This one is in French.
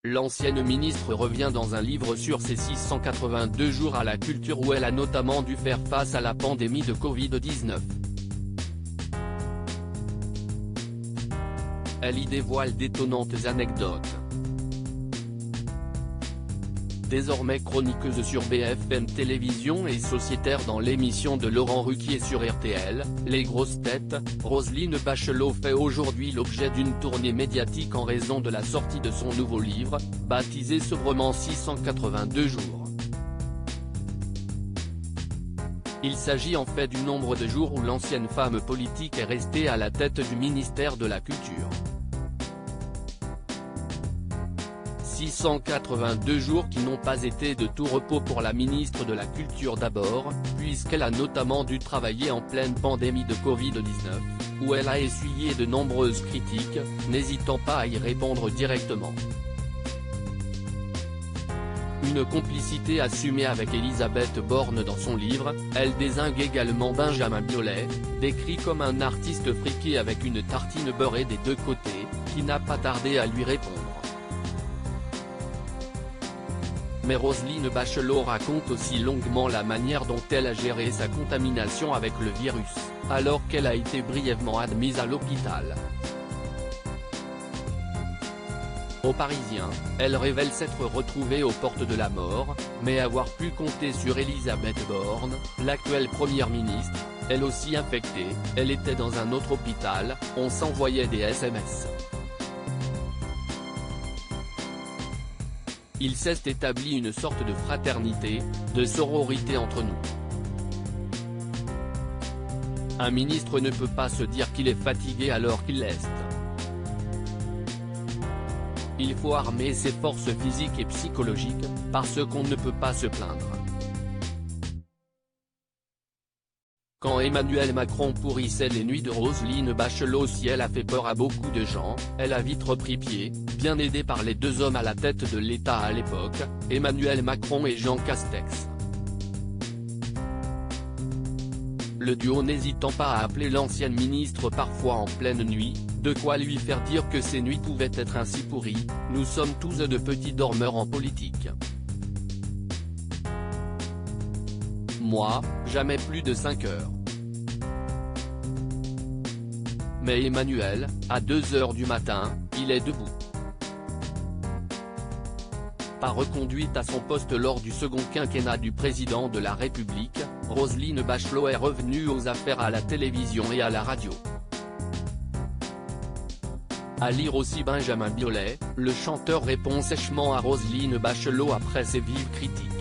L'ancienne ministre revient dans un livre sur ses 682 jours à la culture où elle a notamment dû faire face à la pandémie de Covid-19. Elle y dévoile d'étonnantes anecdotes. Désormais chroniqueuse sur BFM Télévision et sociétaire dans l'émission de Laurent Ruquier sur RTL, Les Grosses Têtes, Roselyne Bachelot fait aujourd'hui l'objet d'une tournée médiatique en raison de la sortie de son nouveau livre, baptisé sobrement 682 jours. Il s'agit en fait du nombre de jours où l'ancienne femme politique est restée à la tête du ministère de la Culture. 682 jours qui n'ont pas été de tout repos pour la ministre de la Culture d'abord, puisqu'elle a notamment dû travailler en pleine pandémie de Covid-19, où elle a essuyé de nombreuses critiques, n'hésitant pas à y répondre directement. Une complicité assumée avec Elisabeth Borne dans son livre, elle dézingue également Benjamin Biolay, décrit comme un artiste friqué avec une tartine beurrée des deux côtés, qui n'a pas tardé à lui répondre. Mais Roselyne Bachelot raconte aussi longuement la manière dont elle a géré sa contamination avec le virus, alors qu'elle a été brièvement admise à l'hôpital. Aux Parisiens, elle révèle s'être retrouvée aux portes de la mort, mais avoir pu compter sur Elisabeth Borne, l'actuelle première ministre, elle aussi infectée, elle était dans un autre hôpital, on s'envoyait des SMS. Il s'est établi une sorte de fraternité, de sororité entre nous. Un ministre ne peut pas se dire qu'il est fatigué alors qu'il l'est. Il faut armer ses forces physiques et psychologiques, parce qu'on ne peut pas se plaindre. Quand Emmanuel Macron pourrissait les nuits de Roselyne Bachelot, si elle a fait peur à beaucoup de gens, elle a vite repris pied, bien aidée par les deux hommes à la tête de l'État à l'époque, Emmanuel Macron et Jean Castex. Le duo n'hésitant pas à appeler l'ancienne ministre parfois en pleine nuit, de quoi lui faire dire que ces nuits pouvaient être ainsi pourries, nous sommes tous de petits dormeurs en politique. Moi, jamais plus de 5 heures. Mais Emmanuel, à 2 heures du matin, il est debout. Pas reconduite à son poste lors du second quinquennat du président de la République, Roselyne Bachelot est revenue aux affaires à la télévision et à la radio. À lire aussi Benjamin Biolay, le chanteur répond sèchement à Roselyne Bachelot après ses vives critiques.